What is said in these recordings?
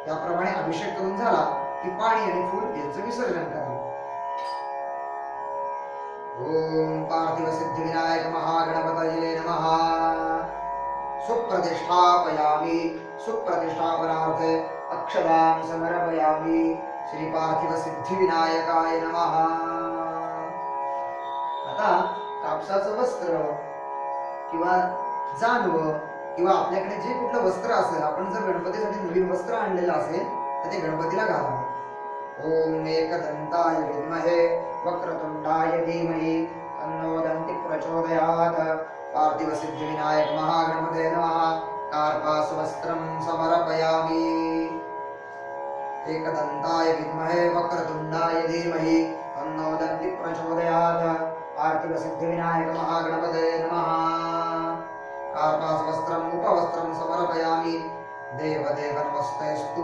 त्याप्रमाणे अभिषेक करून झाला की पाणी आणि फूल यांचं विसर्जन करावं. ओम पार्थिव सिद्धिविनायक महागणपतये नमः. सुप्रतिष्ठापयामि. सुप्रतिष्ठापनार्थे अक्षदां समर्पयामि. श्री पार्थिव सिद्धिविनायकाय नमः. आता कापसाचं वस्त्र किंवा जानवं किंवा आपल्याकडे जे कुठलं वस्त्र असेल, आपण जर गणपतीसाठी नवीन वस्त्र आणलेलं असेल तर ते गणपतीला घालावं. ओम एकदंताय विद्महे वक्रतुंडाय धीमहि तन्नो दन्ति प्रचोदयात्. पार्थिव सिद्धिविनायक महागणपतये नमः. कार्पासवस्त्रं समर्पयामि. एकदंताय विद्महे वक्रतुंडाय धीमहि तन्नो दन्ति प्रचोदयात्. पार्थिव सिद्धिविनायक महागणपतये नमः. कार्पासवस्त्रम् उपवस्त्रं समर्पयामि. देवदेव नमस्तेस्तु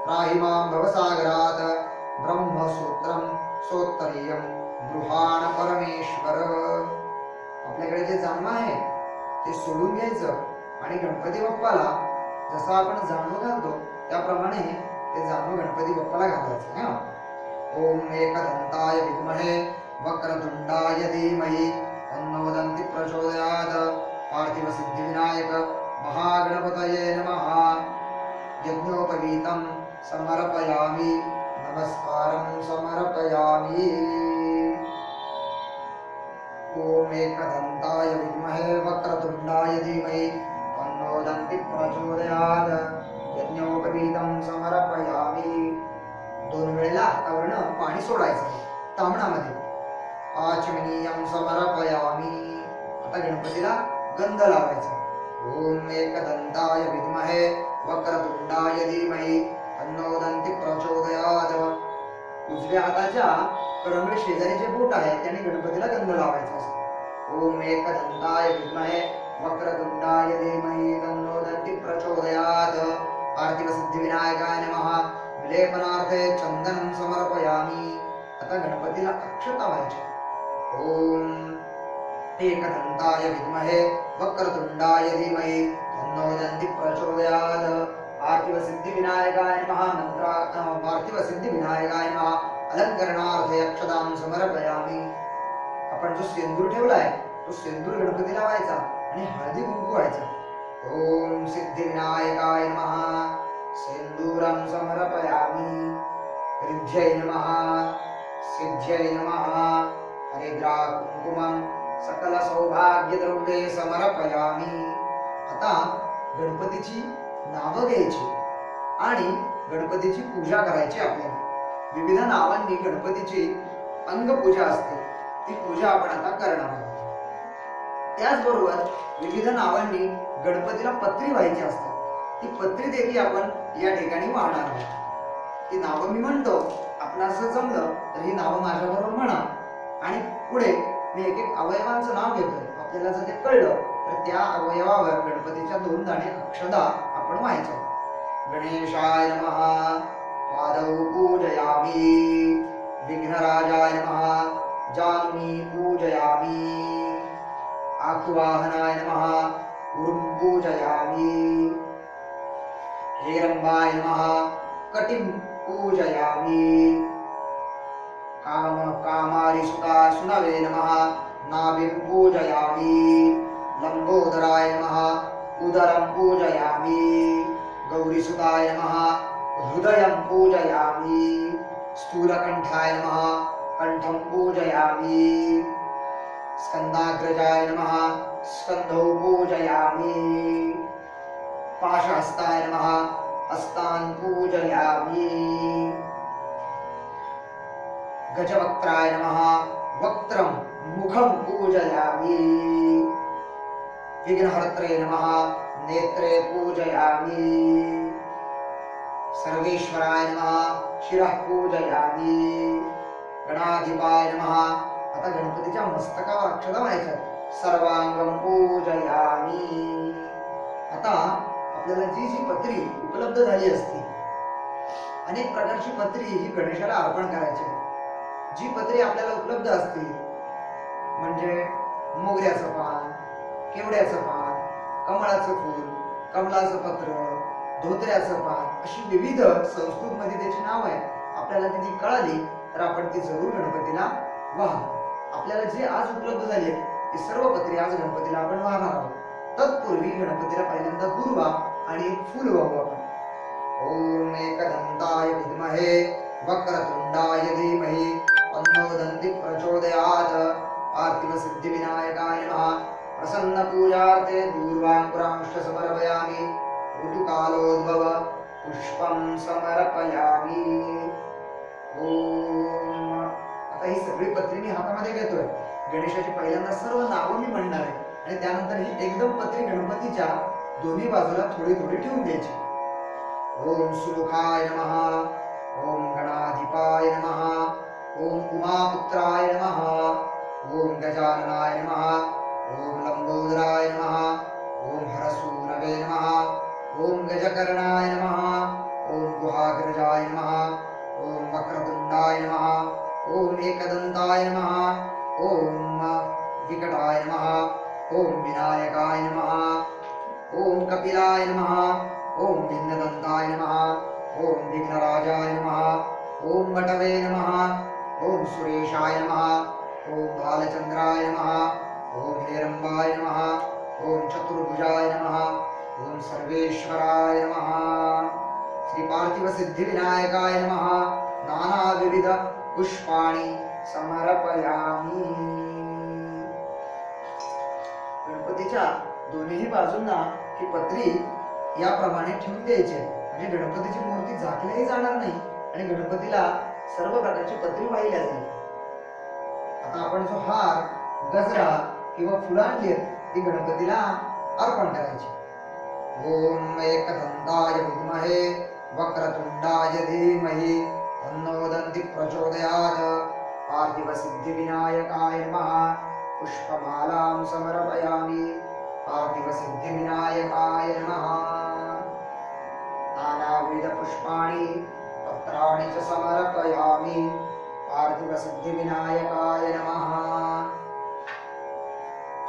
त्राहि मां भवसागरात्. ब्रह्मसूत्रं सोत्तरीयं गृहाण परमेश्वर. आपल्याकडे जे जानवं आहे ते सोडून घ्यायचं आणि गणपती बाप्पाला जसं आपण जानवं घालतो त्याप्रमाणे ते जानवं गणपती बाप्पाला घालायचं. ओम एकदंताय विद्महे वक्रतुंडाय धीमहि तन्नो दन्ति प्रचोदयात्. पार्थिव सिद्धिविनायक महागणपतये नमः. यज्ञोपवीतं समर्पयामि. नमस्कारं समर्पयामि. ओम एकदंताय विद्महे वक्रतुंडाय धीमहि तन्नो दन्ति प्रचोदयात्. यज्ञोपवीतं समर्पयामि. 2 वेळेला हातावरनं पाणी सोडायचं तांबणामध्ये. आचमनीयं समर्पयामि. आता गणपतीला गंध लावायचा. ओम एकदंताय विद्महे वक्रतुंडाय धीमहि तन्नो दन्ति प्रचोदयात्. उजव्या हाताच्या करंगळी शेजारी जे बोट आहे त्याने गणपतीला गंध लावायचा असतो. ओम एकदंताय विद्महे वक्रतुंडाय धीमहि तन्नो दन्ति प्रचोदयात्. पार्थिव सिद्धिविनायकाय नमः. विलेपनार्थे चंदनं समर्पयामि. आता गणपतीला अक्षता व्हायच्या. ओम एकदंताय विद्महे वक्रतुंडाय धीमहि तन्नो दन्ति प्रचोदयात्. पार्थिव सिद्धिविनायकाय नमः. पार्थिव सिद्धिविनायकाय नमः. अलंकरणार्थे अक्षतां समर्पयामि. आपण जो सेंदूर ठेवलाय तो सेंदूर गणपतीला व्हायचा आणि हळदी कुंकू व्हायचा. ओम सिद्धिविनायकाय नमः. सेंदूरं समर्पयामि. रिद्ध्यै नमः. सिद्ध्यै नमः. हरिद्रा कुंकुमं सकल सौभाग्य द्रव्ये समर्पयामि. आता गणपतीची नावं घ्यायची आणि गणपतीची पूजा करायची. आपल्याला विविध नावांनी गणपतीची अंगपूजा असते, ती पूजा आपण आता करणार आहोत. त्याचबरोबर विविध नावांनी गणपतीला पत्री व्हायची असतात, ती पत्री देखील आपण या ठिकाणी वाहणार आहोत. ती नावं मी म्हणतो, आपणास जमलं तर ही नावं माझ्याबरोबर म्हणा आणि पुढे मी एक एक अवयवांचं नाव घेतोय. आपल्याला जर ते कळलं तर त्या अवयवावर गणपतीच्या 2 दाणे अक्षदा आपण व्हायच्या. गणेशाय नमः. पादौ पूजयामि. विघ्नराजाय नमः. जानुनी पूजयामि. आकुवाहनाय नमः. उरुं पूजयामि. हेरंबाय नमः. कटिं पूजयामि. कामारिसुता सुनवे नमः. नाभिं पूजयामि. लंबोदराय नमः. उदरं पूजयामि. गौरीसुताय नमः. हृदयं पूजयामि. स्थूलकण्ठाय नमः. कण्ठं पूजयामि. स्कन्दाग्रजाय नमः. स्कन्धौ पूजयामि. पाशहस्ताय नमः. हस्तान् पूजयामि. गजवक्त्राय नमः. वक्त्रं मुखं पूजयामि. विघ्नहर्त्रे नमः. नेत्रे पूजयामि. सर्वेश्वराय नमः. शिरः पूजयामि. गणाधिपाय नमः. आता गणपतीच्या मस्तकावर अक्षता व्हायच्या. सर्वांगं पूजयामि. आता आपल्याला जी जी पत्री उपलब्ध झाली असती, अनेक प्रकारची पत्री ही गणेशाला अर्पण करायची. जी पत्री आपल्याला उपलब्ध असतील म्हणजे मोगऱ्याचं पान, केवड्याचं पान, कमळाचं फूल, कमळाचं पत्र, धोत्र्याचं पान, अशी विविध संस्कृत मध्ये त्याची नाव आहे. आपल्याला ती कळाली तर आपण ती जरूर गणपतीला वाहा. आपल्याला जे आज उपलब्ध झाले ती सर्व पत्रे आज गणपतीला आपण वाहणार आहोत. तत्पूर्वी गणपतीला पहिल्यांदा दुर्वा आणि एक फूल वाहू आपण. ओम एकदंताय विद्महे वक्रतुंडाय धीमहि तन्नो दन्ति प्रचोदयात्. पार्थिव सिद्धि विनायकाय नमः. प्रसन्न पूजार्थे दूर्वांकुरांश्च समर्पयामि. ऋतुकालोद्भव पुष्पं समर्पयामि. ओम. आता ही सगळी पत्री मी हातामध्ये घेतोय. गणेशाची पहिल्यांदा सर्व नावं मी म्हणणार आहे आणि त्यानंतर ही एकदम पत्री गणपतीच्या दोन्ही बाजूला थोडी थोडी ठेवून द्यायची. ओम सुमुखाय नमः. ओम गणाधिपाय नमः. ओम उमापुत्राय नमः. ओम गजाननाय नमः. ओम लंबोदराय नमः. ओम हरसूनवे नमः. ओम गजकर्णाय नमः. ओम गुहाग्रजाय नमः. ओम वक्रतुंडाय नमः. ओम एकदंताय नमः. ओम विकटाय नमः. ओम विनायकाय नमः. ओम कपिलाय नमः. ओम भिन्नदंताय नमः. ओम विघ्नराजाय नमः. ओम वटवे नमः. ओम सुरेशाय नमः. ओम बालचंद्राय नमः. ओम हेरंबाय नमः. ओम चतुर्भुजाय नमः. ओम सर्वेश्वराय नमः. श्री पार्थिव सिद्धि विनायकाय नमः. नाना विविध पुष्पाणि समर्पयामि. गणपतीच्या दोन्ही बाजूंना ही पत्री याप्रमाणे ठेवून द्यायची आहे. म्हणजे गणपतीची मूर्ती झाकल्याही जाणार नाही आणि गणपतीला सर्व प्रकारची पत्री वाहिल्या जाईल. आता आपण जो हार, गजरा किंवा फुलं आणली ती गणपतीला अर्पण करायची. ओम एकदंताय विद्महे वक्रतुंडाय धीमहि तन्नो दन्ति प्रचोदयात्. पार्थिव सिद्धि विनायकाय नमः. पुष्पमालां समर्पयामि. पार्थिव सिद्धि विनायकाय नमः. नानाविध पुष्पाणि पत्राणि च समर्पयामि. पार्थिव सिद्धि विनायकाय नमः.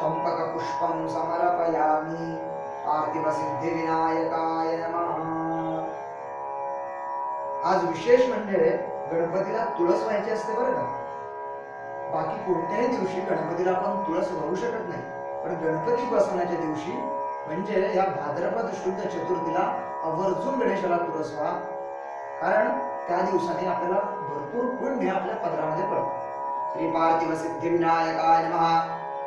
चंपक पुष्पं समर्पयामि. पार्थिव सिद्धि विनायकाय नमः. आज विशेष म्हणजे गणपतीला तुळस व्हायची असते बरं का. बाकी कोणत्याही दिवशी गणपतीला आपण तुळस वाहू शकत नाही, पण गणपती बसवण्याच्या दिवशी म्हणजे या भाद्रपद शुद्ध चतुर्थीला आवर्जून गणेशाला तुळस व्हा. कारण त्या दिवसाने आपल्याला भरपूर पुण्य आपल्या पदरामध्ये पडतं. श्री पार्थिव सिद्धि विनायकाय नमः.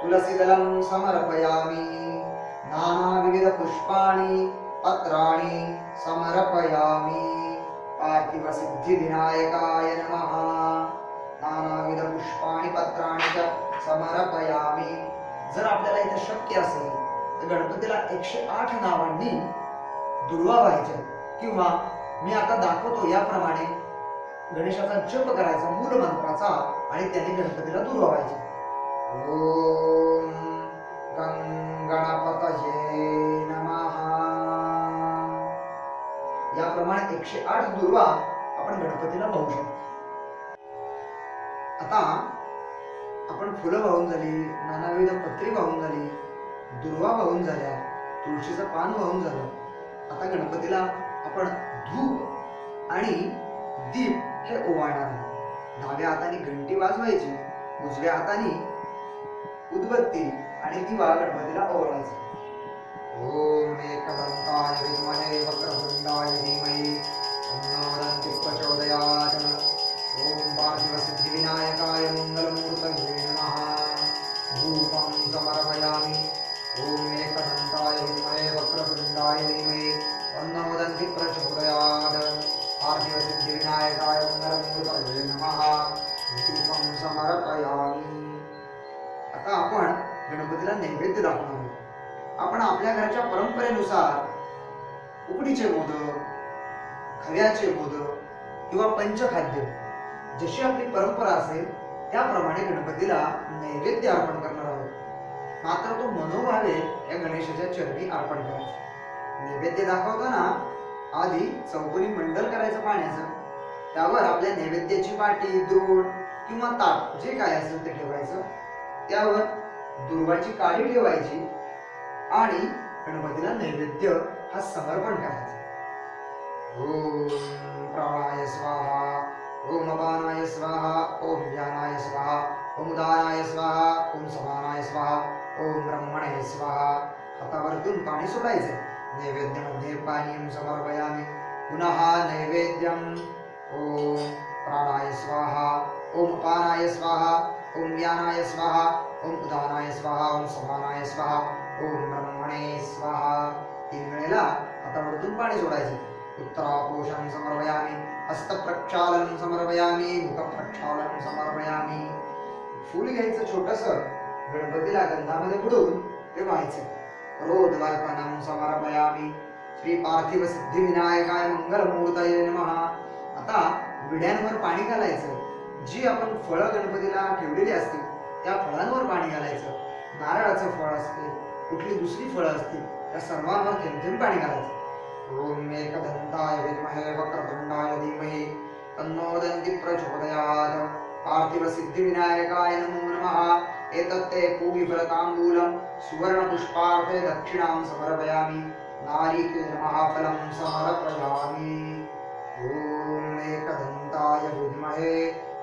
तुलसीदलं समर्पयामि. नाना विविध पुष्पाणि पत्राणि समर्पयामि. पार्थिव सिद्धि विनायकाय नमः. नानाविध पुष्पाणि पत्राणि च समर्पयामि. जर आपल्याला इथे शक्य असेल तर गणपतीला 108 नावांनी दुर्वा व्हायचे किंवा मी आता दाखवतो याप्रमाणे गणेशाचा जप करायचा मूल मंत्राचा आणि त्याने गणपतीला दुर्वा व्हायचे. ओम गणपतये नमः. याप्रमाणे 108 दुर्वा आपण गणपतीला वाहू शकतो. आता आपण फुलं वाहून झाली, नानाविध पत्री वाहून झाली, दुर्वा वाहून झाल्या, तुळशीचं पान वाहून झालं. आता गणपतीला आपण धूप आणि दीप हे ओवाळणार आहोत. डाव्या हाताने घंटी वाजवायची, उजव्या हाताने उदबत्ती आणि दिवा गणपतीला ओवाळायचा. ओम एकदंताय विद्महे वक्रतुंडाय धीमहि तन्नो दन्ति प्रचोदयात्. ओम पार्थिव सिद्धि विनायकाय मंगलमूर्तये नमः. धूपं समर्पयामि. ओम एकदंताय विद्महे वक्रतुंडाय धीमहि तन्नो दन्ति प्रचोदयात्. पार्थिव सिद्धि विनायकाय मंगलमूर्तये नमः. धूपं समर्पयामि. आता आपण गणपतीला नैवेद्य दाखवणार आहोत. आपण आपल्या घराच्या परंपरेनुसार उकडीचे मोदक, खव्याचे मोदक किंवा पंचखाद्य जशी आपली परंपरा असेल त्याप्रमाणे गणपतीला नैवेद्य अर्पण करणार आहोत. मात्र तो मनोभावे या गणेशाच्या चरणी अर्पण करायचा. नैवेद्य दाखवताना आधी चौकोनी मंडल करायचं पाण्याचं. त्यावर आपल्या नैवेद्याची पाटी, द्रोण किंवा ताट जे काय असेल ते ठेवायचं. त्यावर दुर्वाची काडी ठेवायची आणि गणपतीला नैवेद्य हा समर्पण करायचा. ओम प्राणाय स्वाहा, ओम अपानाय स्वाहा, ओम व्यानाय स्वाहा, ओम उदानाय स्वाहा, ओम समानाय स्वाहा, ओम ब्रह्मणे स्वाहा. हातावरतून पाणी सोडायचे. नैवेद्यामध्ये पाणी समर्पयामी. पुनः नैवेद्यम. ओम प्राणाय स्वाहा, ओम अपानाय स्वाहा, ओम व्यानाय स्वाहा, ओम उदानाय स्वाहा, ओम समानाय स्वाहा, ओम ब्रह्मणे स्वाहा. 3 वेळेला हातावरतून पाणी सोडायचे. उत्तरापोषण समर्पयामी, हस्तप्रक्षालन समर्पयामी, मुखप्रक्षालन समर्पयामी. फूल घ्यायचं छोटंसं, गणपतीला गंधामध्ये बुडवून ते व्हायचं. रोधवर्पणम समर्पयामी. श्री पार्थिव सिद्धी विनायकाय मंगलमूर्तये नमः. आता विड्यांवर पाणी घालायचं. जी आपण फळं गणपतीला ठेवलेली असतील त्या फळांवर पाणी घालायचं. नारळाचं फळ असते, कुठली दुसरी फळं असतील, त्या सर्वांवर थेंब थेंब पाणी घालायचं. ओम एकदंताय विद्महे वक्रतुंडाय धीमहि तन्नो दन्ति प्रचोदयात्. पार्थिव सिद्धी विनायकाय नमो नमः. एतत्ते पूगिफलताम्बूलं सुवर्णपुष्पार्थे दक्षिणां समर्पयामि. नारिकेलमहाफलं समर्पयामि. ओम एकदंताय विद्महे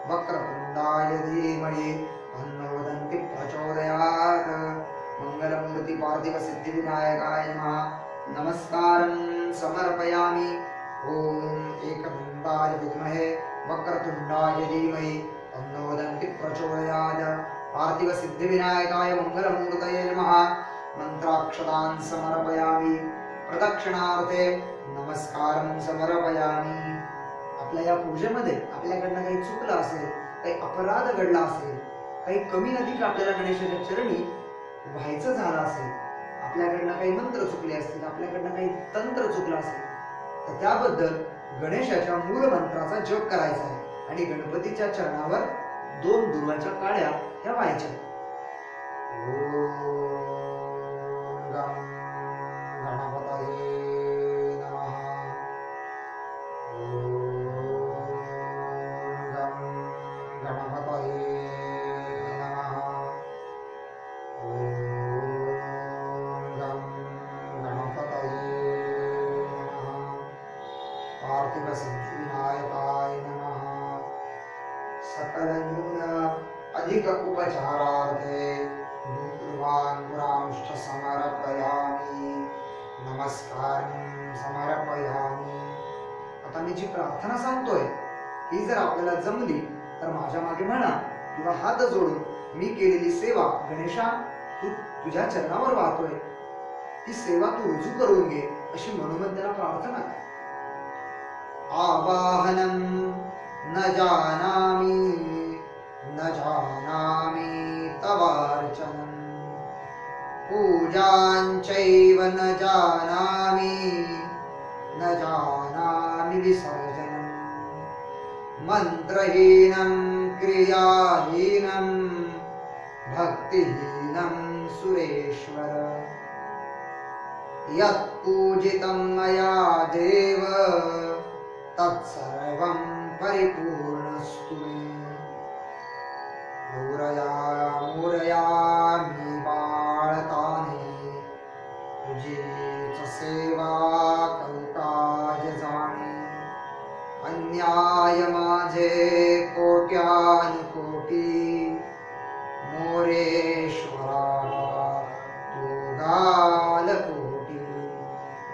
वक्रतुंडाय धीमहि तन्नो दन्ति प्रचोदयात्. मंगलमूर्ति पार्थिव सिद्धि विनायकाय नमः. नमस्कारं समर्पयामि. ओम एकदंताय विद्महे वक्रतुंडाय धीमहि तन्नो दन्ति प्रचोदयात्. पार्थिव सिद्धि विनायकाय मंगलमूर्तये नमः. मंत्राक्षतान् समर्पयामि. प्रदक्षिणार्थे नमस्कारं समर्पयामि. आपल्या या पूजेमध्ये आपल्याकडनं काही चुकलं असेल, काही अपराध घडला असेल, काही कमी अधिक आपल्याला गणेशाच्या चरणी व्हायचं झालं असेल, आपल्याकडनं काही मंत्र चुकले असतील, आपल्याकडनं काही तंत्र चुकलं असेल, तर त्याबद्दल गणेशाच्या मूळ मंत्राचा जप करायचा आहे आणि गणपतीच्या चरणावर 2 दुर्वाच्या काड्या ह्या व्हायच्या. ओम गं गणपतये नमः. गणपतये नमः. ओम गं गणपतये नमः. पार्थिव सिद्धि विनायकाय नमः. सकल न्यून अधिक उपचारार्थे दूर्वान् पुरांश्च समर्पयामि. नमस्कारं समर्पयामि. आता मी जी प्रार्थना सांगतोय ही जर आपल्याला जमली तर माझ्या मागे म्हणा किंवा हात जोडून मी केलेली सेवा गणेशा तू तुझ्या चरणावर वाहतोय, ती सेवा तू रुजू करून घे अशी मनोमन त्याला प्रार्थना कर. आवाहनं न जानामि न जानामि तवार्चनं. पूजाञ्चैव न जानामि न जानामि विसर्जनं. मन्त्रहीनं क्रियाहीनं भक्तिहीनं सुरेश्वर. यत्पूजितं मया देव तत्सर्वं परिपूर्णस्तु मे. मोरयामि बाळताने तुझीच सेवा करू काज जाणे. अन्याय माझे कोट्यानुकोटी मोरेश्वरा तू गालकोटी.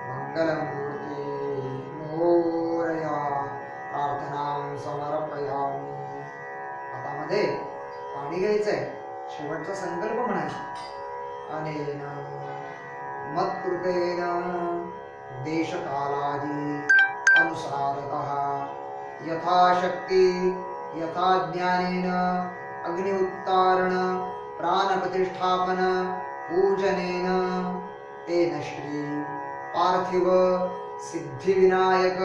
मंगलमूर्ती मोरया. प्रार्थनां समर्पयामि. हातामध्ये पाणी घ्यायचंय. शेवटचा संकल्प म्हणायचा. अनेन मत्कृतेन देशकालादि अनुसारतः यथाशक्ति यथा ज्ञानेन अग्नि उत्तारण प्राणप्रतिष्ठापन पूजनेन तेन श्री पार्थिव सिद्धिविनायक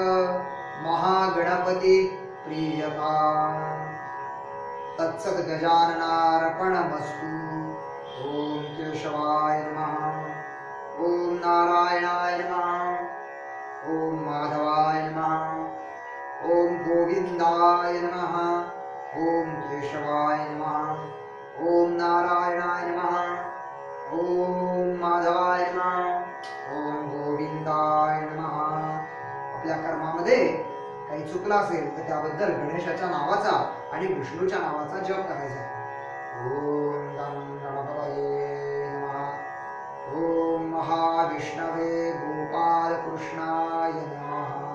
महागणपति प्रीयता. तत्सत् गजाननार्पणमस्तु. ओम केशवाय नमः. ओम नारायणाय नमः. ओम माधवाय नमः. ओम गोविंदाय नमः. ओम केशवाय नमः. ओम नारायणाय नमः. ओम माधवाय नमः. ओम गोविंदाय नमः. आपल्या कर्मामध्ये काही चुकलं असेल तर त्याबद्दल गणेशाच्या नावाचा आणि विष्णूच्या नावाचा जप करायचा आहे. ओम गं गणपतये नमः. ओम महाविष्णवे गोपाल कृष्णाय नमः.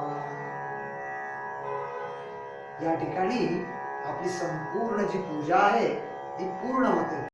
या ठिकाणी आपली संपूर्ण जी पूजा आहे ती पूर्ण होते.